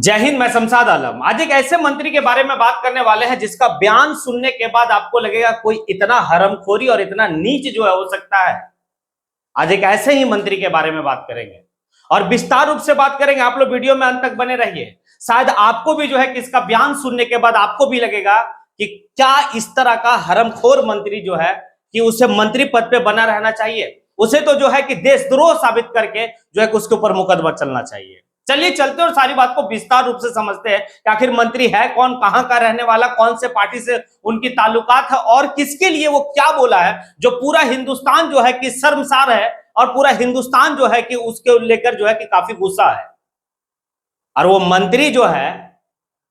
जय हिंद। मैं शमशाद आलम। आज एक ऐसे मंत्री के बारे में बात करने वाले हैं जिसका बयान सुनने के बाद आपको लगेगा कोई इतना हरामखोरी और इतना नीच जो है हो सकता है। आज एक ऐसे ही मंत्री के बारे में बात करेंगे और विस्तार रूप से बात करेंगे। आप लोग वीडियो में अंत तक बने रहिए। शायद आपको भी जो है कि इसका बयान सुनने के बाद आपको भी लगेगा कि क्या इस तरह का हरामखोर मंत्री जो है कि उसे मंत्री पद पे बना रहना चाहिए, उसे तो जो है कि देशद्रोह साबित करके जो है कि उसके ऊपर मुकदमा चलना चाहिए। चलिए चलते और सारी बात को विस्तार रूप से समझते हैं कि आखिर मंत्री है कौन, कहां का रहने वाला, कौन से पार्टी से उनकी ताल्लुकात है और किसके लिए वो क्या बोला है जो पूरा हिंदुस्तान जो है कि शर्मसार है और पूरा हिंदुस्तान जो है कि उसके लेकर जो है कि काफी गुस्सा है। और वो मंत्री जो है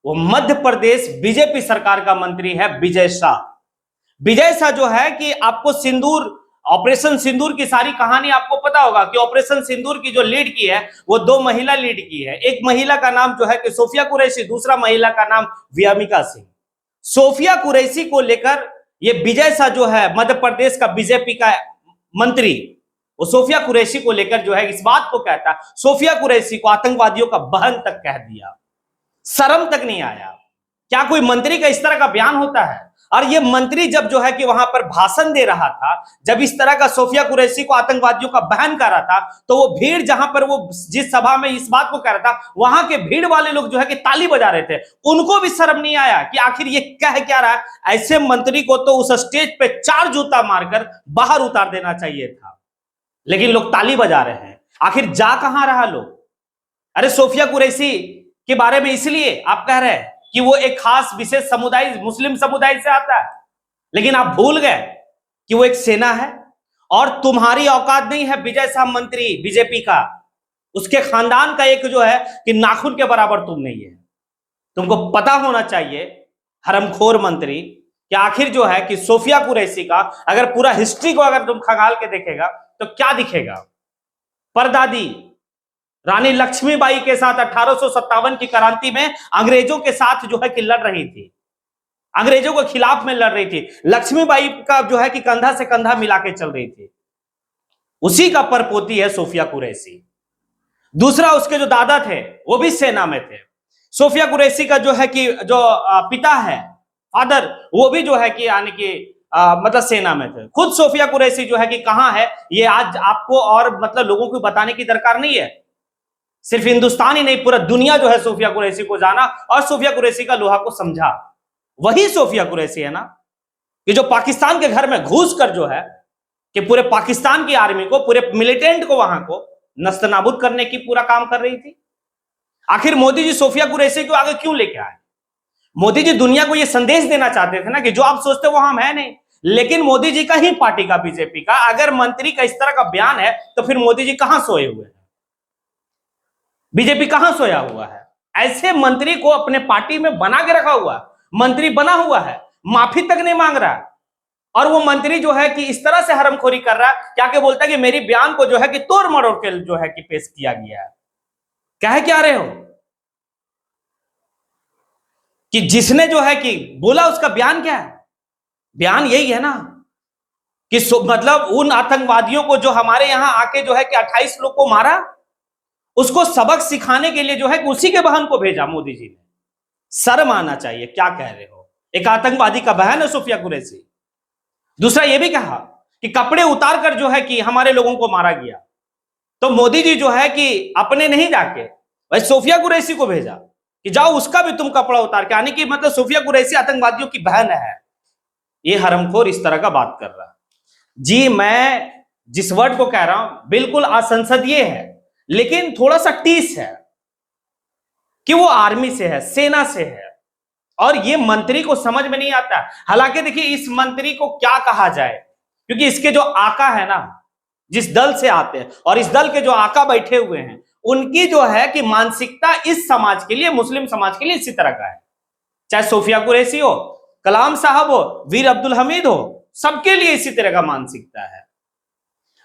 वो मध्य प्रदेश बीजेपी सरकार का मंत्री है विजय शाह। विजय शाह जो है कि आपको सिंदूर, ऑपरेशन सिंदूर की सारी कहानी आपको पता होगा कि ऑपरेशन सिंदूर की जो लीड की है वो दो महिला लीड की है। एक महिला का नाम जो है कि सोफिया कुरैशी, दूसरा महिला का नाम व्यामिका सिंह। सोफिया कुरैशी को लेकर ये विजय शाह जो है मध्य प्रदेश का बीजेपी का मंत्री, वो सोफिया कुरैशी को लेकर जो है इस बात को कहता, सोफिया कुरैशी को आतंकवादियों का बहन तक कह दिया। शर्म तक नहीं आया। क्या कोई मंत्री का इस तरह का बयान होता है? और ये मंत्री जब जो है कि वहां पर भाषण दे रहा था, जब इस तरह का सोफिया कुरैशी को आतंकवादियों का बहन कर रहा था, तो वो भीड़ जहां पर वो जिस सभा में इस बात को कह रहा था, वहां के भीड़ वाले लोग जो है कि ताली बजा रहे थे। उनको भी शर्म नहीं आया कि आखिर ये कह क्या रहा है। ऐसे मंत्री को तो उस स्टेज पे 4 जूता मारकर बाहर उतार देना चाहिए था, लेकिन लोग ताली बजा रहे हैं। आखिर जा कहां रहा लोग? अरे सोफिया कुरैशी के बारे में इसलिए आप कह रहे हैं कि वो एक खास विशेष समुदाय, मुस्लिम समुदाय से आता है, लेकिन आप भूल गए कि वो एक सेना है और तुम्हारी औकात नहीं है विजय शाह मंत्री बीजेपी का, उसके खानदान का एक जो है कि नाखून के बराबर तुम नहीं है। तुमको पता होना चाहिए हरमखोर मंत्री कि आखिर जो है कि सोफिया कुरैशी का अगर पूरा हिस्ट्री को अगर तुम खंगाल के देखेगा तो क्या दिखेगा। परदादी रानी लक्ष्मीबाई के साथ 1857 की क्रांति में अंग्रेजों के साथ जो है कि लड़ रही थी, अंग्रेजों के खिलाफ में लड़ रही थी। लक्ष्मीबाई का जो है कि कंधा से कंधा मिला के चल रही थी। उसी का परपोती है सोफिया कुरैशी। दूसरा, उसके जो दादा थे वो भी सेना में थे। सोफिया कुरैशी का जो है कि जो पिता है, फादर, वो भी जो है कि यानी कि मतलब सेना में थे। खुद सोफिया कुरैशी जो है कि कहां है ये आज आपको और मतलब लोगों को बताने की दरकार नहीं है। सिर्फ हिंदुस्तान ही नहीं, पूरा दुनिया जो है सोफिया कुरैशी को जाना और सोफिया कुरैशी का लोहा को समझा। वही सोफिया कुरैशी है ना कि जो पाकिस्तान के घर में घुस कर जो है कि पूरे पाकिस्तान की आर्मी को, पूरे मिलिटेंट को वहां को नस्तनाबूद करने की पूरा काम कर रही थी। आखिर मोदी जी सोफिया कुरैशी को आगे क्यों लेके आए? मोदी जी दुनिया को यह संदेश देना चाहते थे ना कि जो आप सोचते हो वो हम है नहीं। लेकिन मोदी जी का ही पार्टी का, बीजेपी का, अगर मंत्री का इस तरह का बयान है तो फिर मोदी जी कहां सोए हुए हैं? बीजेपी कहां सोया हुआ है? ऐसे मंत्री को अपने पार्टी में बना के रखा हुआ, मंत्री बना हुआ है, माफी तक नहीं मांग रहा। और वो मंत्री जो है कि इस तरह से हरामखोरी कर रहा है, क्या के बोलता है कि मेरी बयान को जो है कि तोड़ मरोड़ के जो है कि पेश किया गया है। कह क्या रहे हो कि जिसने जो है कि बोला उसका बयान क्या है? बयान यही है ना कि मतलब उन आतंकवादियों को जो हमारे यहां आके जो है कि 28 लोग को मारा, उसको सबक सिखाने के लिए जो है कि उसी के बहन को भेजा मोदी जी ने। शर्म आना चाहिए। क्या कह रहे हो? एक आतंकवादी का बहन है सोफिया कुरैशी। दूसरा ये भी कहा कि कपड़े उतार कर जो है कि हमारे लोगों को मारा गया। तो मोदी जी जो है कि अपने नहीं जाके भाई सोफिया कुरैशी को भेजा कि जाओ उसका भी तुम कपड़ा उतार के, यानी कि मतलब सोफिया कुरैशी आतंकवादियों की बहन है। ये हरमखोर इस तरह का बात कर रहा जी। मैं जिस वर्ड को कह रहा हूं बिल्कुल असंसदीय है, लेकिन थोड़ा सा टीस है कि वो आर्मी से है, सेना से है और ये मंत्री को समझ में नहीं आता। हालांकि देखिए इस मंत्री को क्या कहा जाए, क्योंकि इसके जो आका है ना, जिस दल से आते हैं और इस दल के जो आका बैठे हुए हैं, उनकी जो है कि मानसिकता इस समाज के लिए, मुस्लिम समाज के लिए इसी तरह का है। चाहे सोफिया कुरैशी हो, कलाम साहब हो, वीर अब्दुल हमीद हो, सबके लिए इसी तरह का मानसिकता है।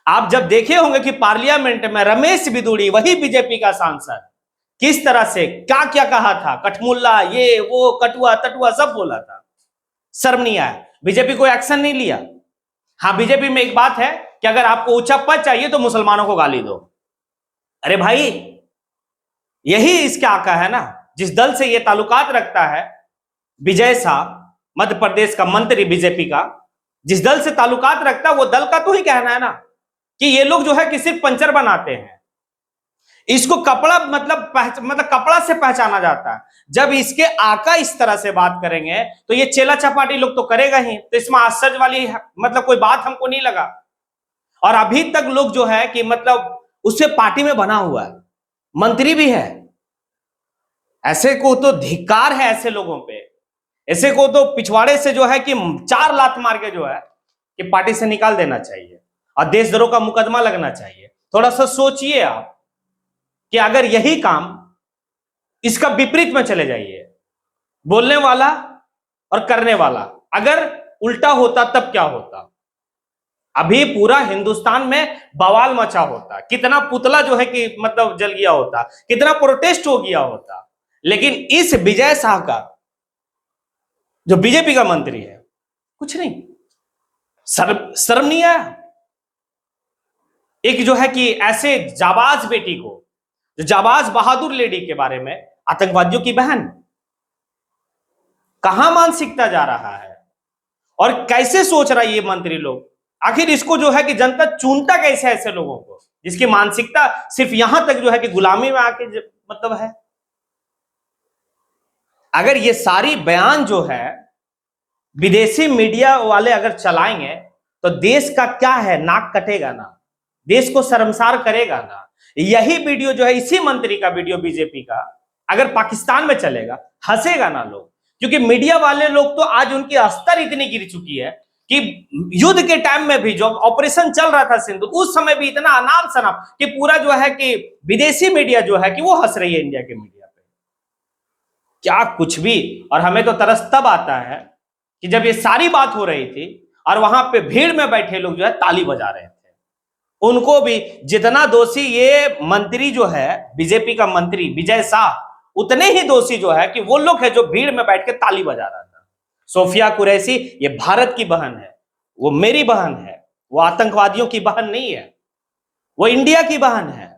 आप जब देखे होंगे कि पार्लियामेंट में रमेश बिदुड़ी, वही बीजेपी का सांसद, किस तरह से क्या क्या कहा था, कठमुल्ला, ये वो, कटुआ तटुआ सब बोला था। शर्म नहीं आया? बीजेपी को एक्शन नहीं लिया। हाँ, बीजेपी में एक बात है कि अगर आपको ऊंचा पद चाहिए तो मुसलमानों को गाली दो। अरे भाई, यही इसका आका है ना जिस दल से ये ताल्लुकात रखता है, विजय शाह, मध्य प्रदेश का मंत्री बीजेपी का, जिस दल से ताल्लुकात रखता है वो दल का तो ही कहना है ना कि ये लोग जो है कि सिर्फ पंचर बनाते हैं। इसको कपड़ा मतलब कपड़ा से पहचाना जाता है। जब इसके आका इस तरह से बात करेंगे तो ये चेला चपाटी लोग तो करेगा ही, तो इसमें आश्चर्य वाली मतलब कोई बात हमको नहीं लगा। और अभी तक लोग जो है कि मतलब उससे पार्टी में बना हुआ है, मंत्री भी है। ऐसे को तो धिक्कार है, ऐसे लोगों पे, ऐसे को तो पिछवाड़े से जो है कि 4 लात मार के जो है कि पार्टी से निकाल देना चाहिए और देशद्रोह का मुकदमा लगना चाहिए। थोड़ा सा सोचिए आप कि अगर यही काम इसका विपरीत में चले जाइए, बोलने वाला और करने वाला अगर उल्टा होता तब क्या होता? अभी पूरा हिंदुस्तान में बवाल मचा होता, कितना पुतला जो है कि मतलब जल गया होता, कितना प्रोटेस्ट हो गया होता। लेकिन इस विजय शाह का जो बीजेपी का मंत्री है, कुछ नहीं, शर्म नहीं आया। एक जो है कि ऐसे जाबाज बेटी को, जो जाबाज बहादुर लेडी के बारे में, आतंकवादियों की बहन, कहां मानसिकता जा रहा है और कैसे सोच रहा है ये मंत्री लोग? आखिर इसको जो है कि जनता चुनता कैसे ऐसे लोगों को जिसकी मानसिकता सिर्फ यहां तक जो है कि गुलामी में आके मतलब है। अगर ये सारी बयान जो है विदेशी मीडिया वाले अगर चलाएंगे तो देश का क्या है, नाक कटेगा ना, देश को शर्मसार करेगा ना। यही वीडियो जो है, इसी मंत्री का वीडियो बीजेपी का अगर पाकिस्तान में चलेगा, हंसेगा ना लोग। क्योंकि मीडिया वाले लोग तो आज उनकी स्तर इतनी गिर चुकी है कि युद्ध के टाइम में भी जो ऑपरेशन चल रहा था सिंधु, उस समय भी इतना अनाप शनाप कि पूरा जो है कि विदेशी मीडिया जो है कि वो हंस रही है इंडिया के मीडिया पे, क्या कुछ भी। और हमें तो तरस तब आता है कि जब ये सारी बात हो रही थी और वहां पे भीड़ में बैठे लोग जो है ताली बजा रहे थे। उनको भी जितना दोषी ये मंत्री जो है, बीजेपी का मंत्री विजय शाह, उतने ही दोषी जो है कि वो लोग है जो भीड़ में बैठ के ताली बजा रहा था। सोफिया कुरैशी ये भारत की बहन है, वो मेरी बहन है, वो आतंकवादियों की बहन नहीं है, वो इंडिया की बहन है।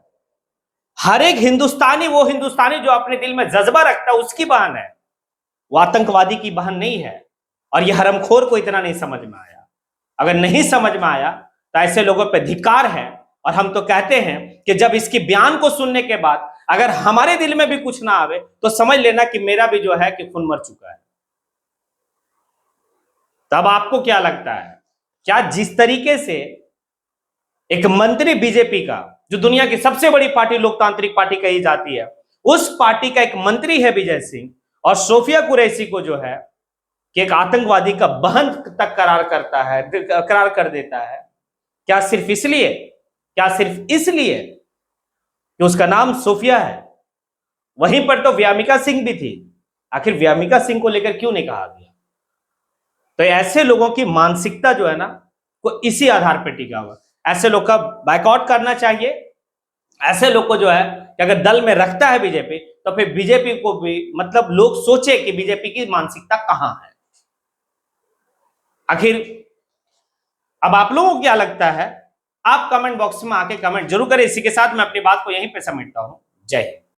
हर एक हिंदुस्तानी, वो हिंदुस्तानी जो अपने दिल में जज्बा रखता है, उसकी बहन है, वो आतंकवादी की बहन नहीं है। और ये हरमखोर को इतना नहीं समझ में आया। अगर नहीं समझ में आया तो ऐसे लोगों पे धिक्कार है। और हम तो कहते हैं कि जब इसकी बयान को सुनने के बाद अगर हमारे दिल में भी कुछ ना आवे तो समझ लेना कि मेरा भी जो है कि खून मर चुका है। तब आपको क्या लगता है, क्या जिस तरीके से एक मंत्री बीजेपी का, जो दुनिया की सबसे बड़ी पार्टी लोकतांत्रिक पार्टी कही जाती है, उस पार्टी का एक मंत्री है विजय सिंह, और सोफिया कुरैशी को जो है कि एक आतंकवादी का बहन तक करार कर देता है, क्या सिर्फ इसलिए कि उसका नाम सोफिया है? वहीं पर तो व्यामिका सिंह भी थी, आखिर व्यामिका सिंह को लेकर क्यों नहीं कहा गया? तो ऐसे लोगों की मानसिकता जो है ना, को इसी आधार पर टिका हुआ। ऐसे लोग का बायकॉट करना चाहिए। ऐसे लोग को जो है कि अगर दल में रखता है बीजेपी, तो फिर बीजेपी को भी मतलब लोग सोचे कि बीजेपी की मानसिकता कहां है। आखिर अब आप लोगों को क्या लगता है? आप कमेंट बॉक्स में आके कमेंट जरूर करें। इसी के साथ मैं अपनी बात को यहीं पे समेटता हूं। जय हिंद।